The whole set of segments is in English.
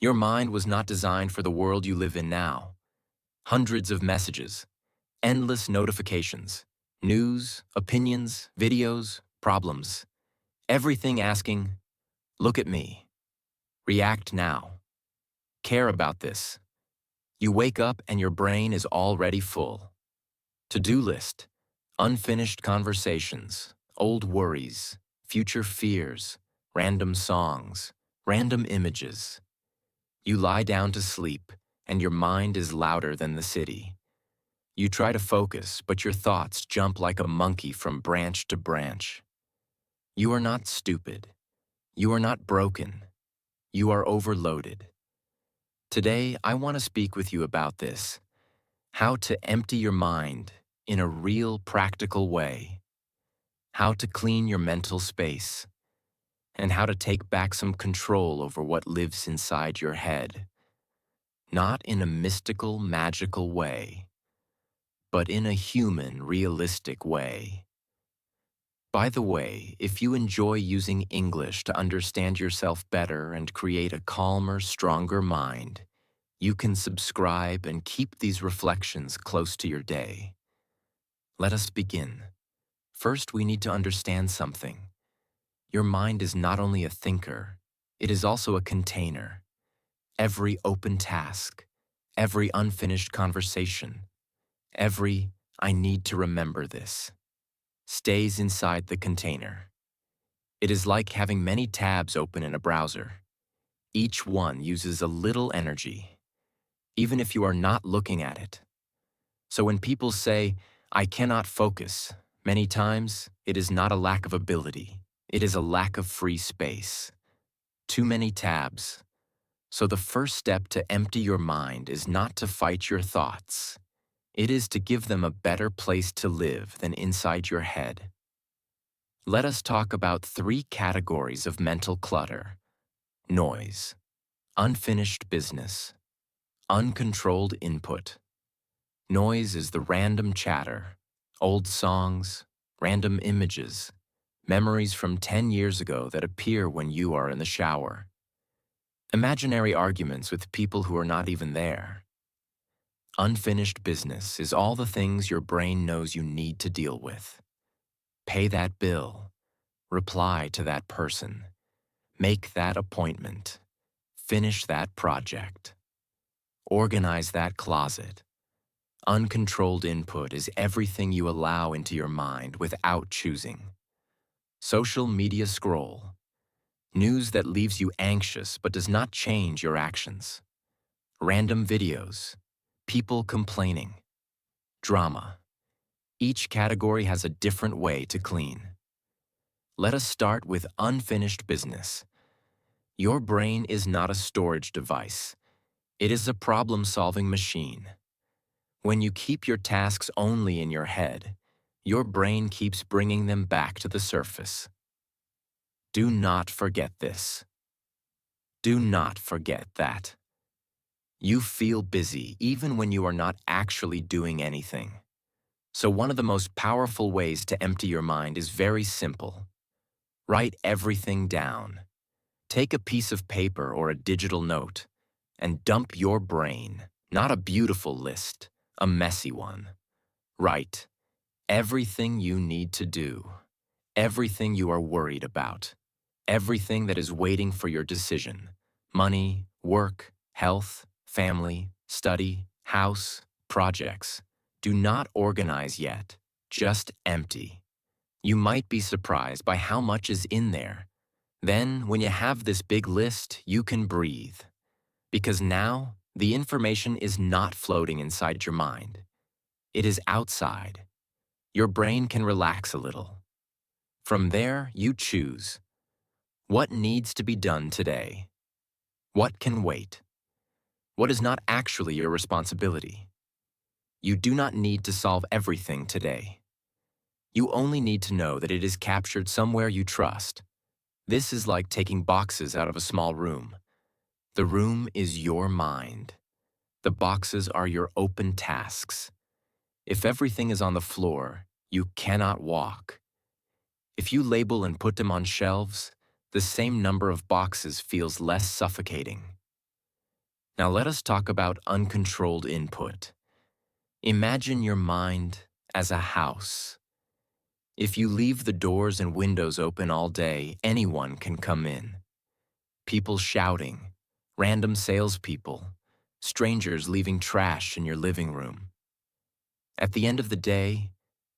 Your mind was not designed for the world you live in now. Hundreds of messages, endless notifications, news, opinions, videos, problems. Everything asking, look at me, react now, care about this. You wake up and your brain is already full. To-do list, unfinished conversations, old worries, future fears, random songs, random images. You lie down to sleep, and your mind is louder than the city. You try to focus, but your thoughts jump like a monkey from branch to branch. You are not stupid. You are not broken. You are overloaded. Today, I want to speak with you about this: how to empty your mind in a real, practical way, how to clean your mental space, and how to take back some control over what lives inside your head. Not in a mystical, magical way, but in a human, realistic way. By the way, if you enjoy using English to understand yourself better and create a calmer, stronger mind, you can subscribe and keep these reflections close to your day. Let us begin. First, we need to understand something. Your mind is not only a thinker, it is also a container. Every open task, every unfinished conversation, every "I need to remember this" stays inside the container. It is like having many tabs open in a browser. Each one uses a little energy, even if you are not looking at it. So when people say, "I cannot focus," many times it is not a lack of ability. It is a lack of free space. Too many tabs. So the first step to empty your mind is not to fight your thoughts. It is to give them a better place to live than inside your head. Let us talk about 3 categories of mental clutter: noise, unfinished business, uncontrolled input. Noise is the random chatter, old songs, random images, memories from 10 years ago that appear when you are in the shower. Imaginary arguments with people who are not even there. Unfinished business is all the things your brain knows you need to deal with. Pay that bill. Reply to that person. Make that appointment. Finish that project. Organize that closet. Uncontrolled input is everything you allow into your mind without choosing. Social media scroll. News that leaves you anxious but does not change your actions. Random videos. People complaining. Drama. Each category has a different way to clean. Let us start with unfinished business. Your brain is not a storage device. It is a problem-solving machine. When you keep your tasks only in your head, your brain keeps bringing them back to the surface. Do not forget this. Do not forget that. You feel busy even when you are not actually doing anything. So one of the most powerful ways to empty your mind is very simple. Write everything down. Take a piece of paper or a digital note and dump your brain, not a beautiful list, a messy one. Write everything you need to do, everything you are worried about, everything that is waiting for your decision: money, work, health, family, study, house, projects. Do not organize yet, just empty. You might be surprised by how much is in there. Then, when you have this big list, you can breathe. Because now, the information is not floating inside your mind. It is outside. Your brain can relax a little. From there, you choose. What needs to be done today? What can wait? What is not actually your responsibility? You do not need to solve everything today. You only need to know that it is captured somewhere you trust. This is like taking boxes out of a small room. The room is your mind. The boxes are your open tasks. If everything is on the floor, you cannot walk. If you label and put them on shelves, the same number of boxes feels less suffocating. Now let us talk about uncontrolled input. Imagine your mind as a house. If you leave the doors and windows open all day, anyone can come in. People shouting, random salespeople, strangers leaving trash in your living room. At the end of the day,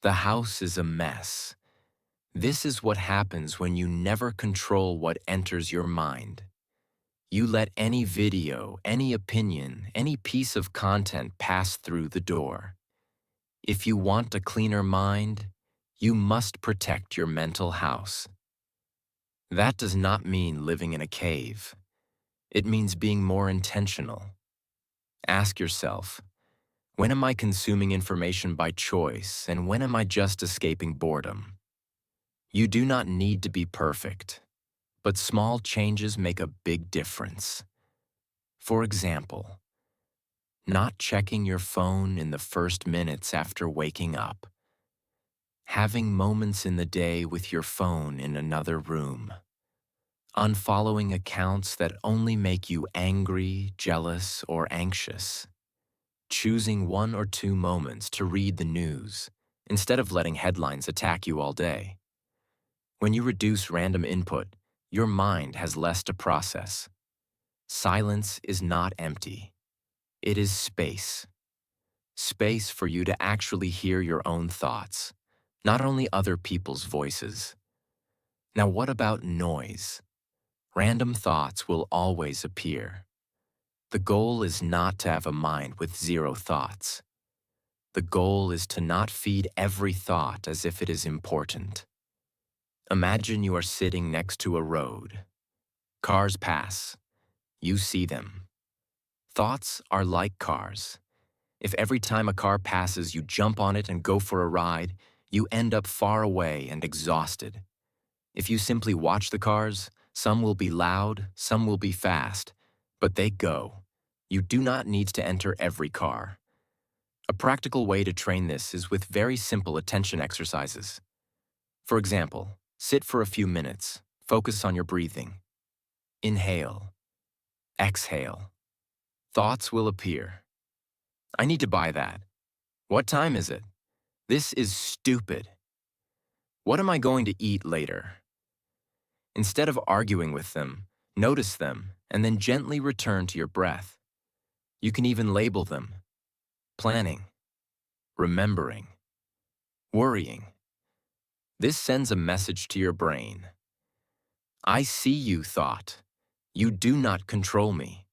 the house is a mess. This is what happens when you never control what enters your mind. You let any video, any opinion, any piece of content pass through the door. If you want a cleaner mind, you must protect your mental house. That does not mean living in a cave. It means being more intentional. Ask yourself, when am I consuming information by choice, and when am I just escaping boredom? You do not need to be perfect, but small changes make a big difference. For example, not checking your phone in the first minutes after waking up. Having moments in the day with your phone in another room. Unfollowing accounts that only make you angry, jealous, or anxious. Choosing 1 or 2 moments to read the news instead of letting headlines attack you all day. When you reduce random input, your mind has less to process. Silence is not empty. It is space. Space for you to actually hear your own thoughts, not only other people's voices. Now, what about noise? Random thoughts will always appear. The goal is not to have a mind with 0 thoughts. The goal is to not feed every thought as if it is important. Imagine you are sitting next to a road. Cars pass. You see them. Thoughts are like cars. If every time a car passes you jump on it and go for a ride, you end up far away and exhausted. If you simply watch the cars, some will be loud, some will be fast, but they go. You do not need to enter every car. A practical way to train this is with very simple attention exercises. For example, sit for a few minutes, focus on your breathing. Inhale, exhale. Thoughts will appear. I need to buy that. What time is it? This is stupid. What am I going to eat later? Instead of arguing with them, notice them and then gently return to your breath. You can even label them. Planning, remembering, worrying. This sends a message to your brain. I see you, thought. You do not control me.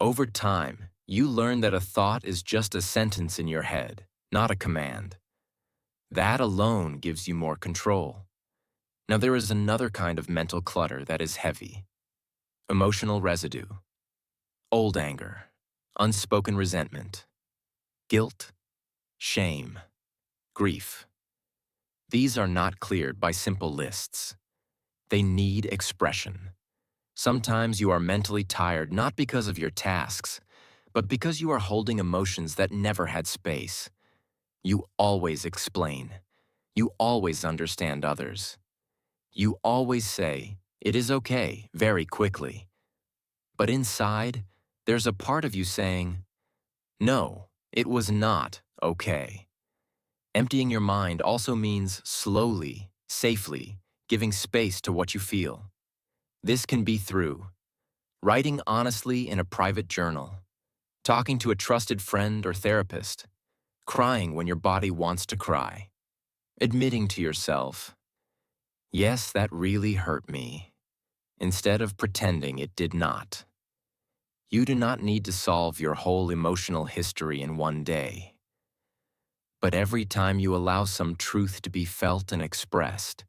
Over time, you learn that a thought is just a sentence in your head, not a command. That alone gives you more control. Now there is another kind of mental clutter that is heavy. Emotional residue. Old anger. Unspoken resentment. Guilt. Shame. Grief. These are not cleared by simple lists. They need expression. Sometimes you are mentally tired not because of your tasks, but because you are holding emotions that never had space. You always explain. You always understand others. You always say, "It is okay," very quickly. But inside, there's a part of you saying, "No, it was not okay." Emptying your mind also means slowly, safely, giving space to what you feel. This can be through writing honestly in a private journal, talking to a trusted friend or therapist, crying when your body wants to cry, admitting to yourself, "Yes, that really hurt me," instead of pretending it did not. You do not need to solve your whole emotional history in one day. But every time you allow some truth to be felt and expressed,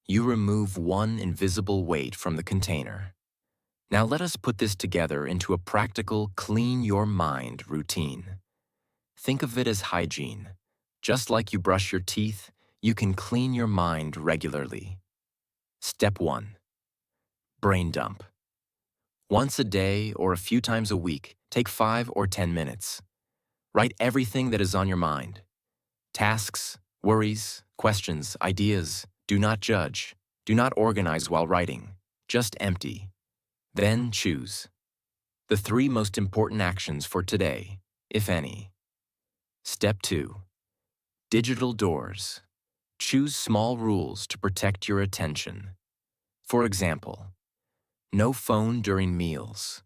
you remove one invisible weight from the container. Now let us put this together into a practical clean your mind routine. Think of it as hygiene. Just like you brush your teeth, you can clean your mind regularly. Step 1. Brain dump. Once a day or a few times a week, take 5 or 10 minutes. Write everything that is on your mind. Tasks, worries, questions, ideas. Do not judge. Do not organize while writing. Just empty. Then choose. The 3 most important actions for today, if any. Step 2. Digital doors. Choose small rules to protect your attention. For example, no phone during meals.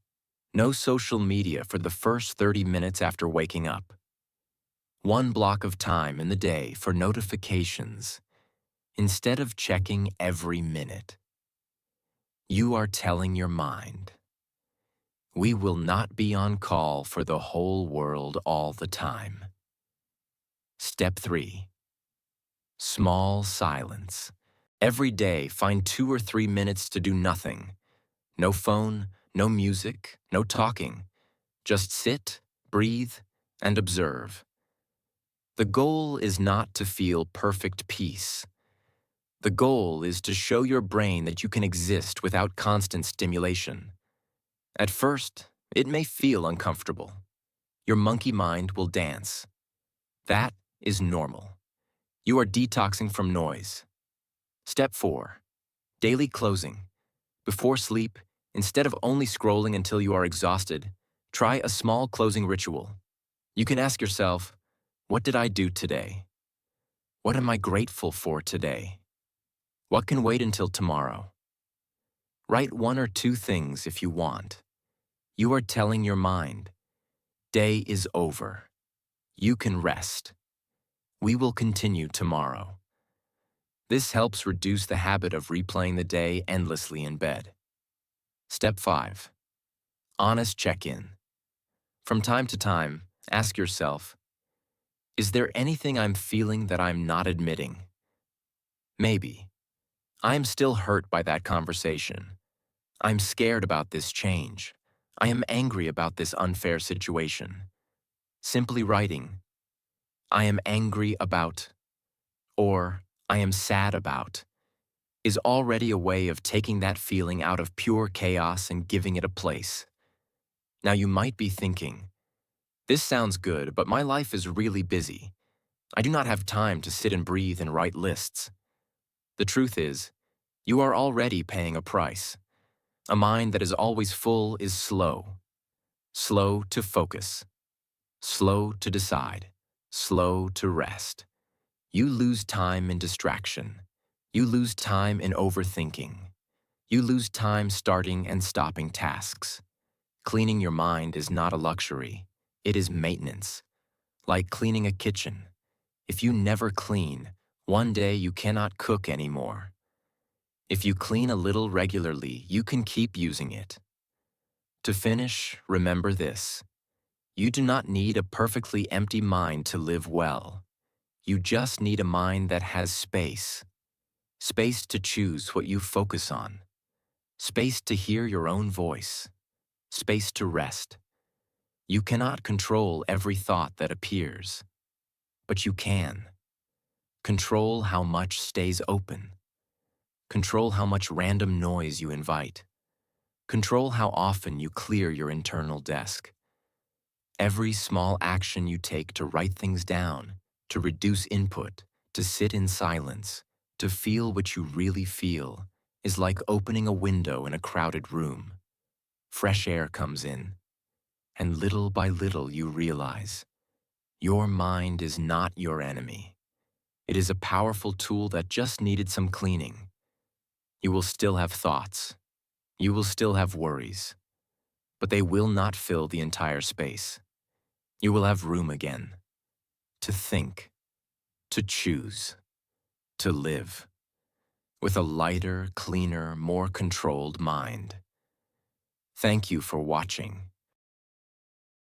No social media for the first 30 minutes after waking up. 1 block of time in the day for notifications instead of checking every minute. You are telling your mind, we will not be on call for the whole world all the time. Step 3. Small silence. Every day, find 2 or 3 minutes to do nothing. No phone, no music, no talking. Just sit, breathe, and observe. The goal is not to feel perfect peace. The goal is to show your brain that you can exist without constant stimulation. At first, it may feel uncomfortable. Your monkey mind will dance. That is normal. You are detoxing from noise. Step 4. Daily closing. Before sleep, instead of only scrolling until you are exhausted, try a small closing ritual. You can ask yourself, what did I do today? What am I grateful for today? What can wait until tomorrow? Write 1 or 2 things if you want. You are telling your mind, day is over. You can rest. We will continue tomorrow. This helps reduce the habit of replaying the day endlessly in bed. Step 5. Honest check-in. From time to time, ask yourself, is there anything I'm feeling that I'm not admitting? Maybe. I'm still hurt by that conversation. I'm scared about this change. I am angry about this unfair situation. Simply writing, I am angry about, or I am sad about, is already a way of taking that feeling out of pure chaos and giving it a place. Now you might be thinking, this sounds good, but my life is really busy. I do not have time to sit and breathe and write lists. The truth is, you are already paying a price. A mind that is always full is slow. Slow to focus. Slow to decide. Slow to rest. You lose time in distraction. You lose time in overthinking. You lose time starting and stopping tasks. Cleaning your mind is not a luxury. It is maintenance. Like cleaning a kitchen. If you never clean, one day you cannot cook anymore. If you clean a little regularly, you can keep using it. To finish, remember this. You do not need a perfectly empty mind to live well. You just need a mind that has space. Space to choose what you focus on. Space to hear your own voice. Space to rest. You cannot control every thought that appears, but you can. Control how much stays open. Control how much random noise you invite. Control how often you clear your internal desk. Every small action you take to write things down, to reduce input, to sit in silence, to feel what you really feel, is like opening a window in a crowded room. Fresh air comes in, and little by little you realize, your mind is not your enemy. It is a powerful tool that just needed some cleaning. You will still have thoughts. You will still have worries, but they will not fill the entire space. You will have room again to think, to choose, to live with a lighter, cleaner, more controlled mind. Thank you for watching.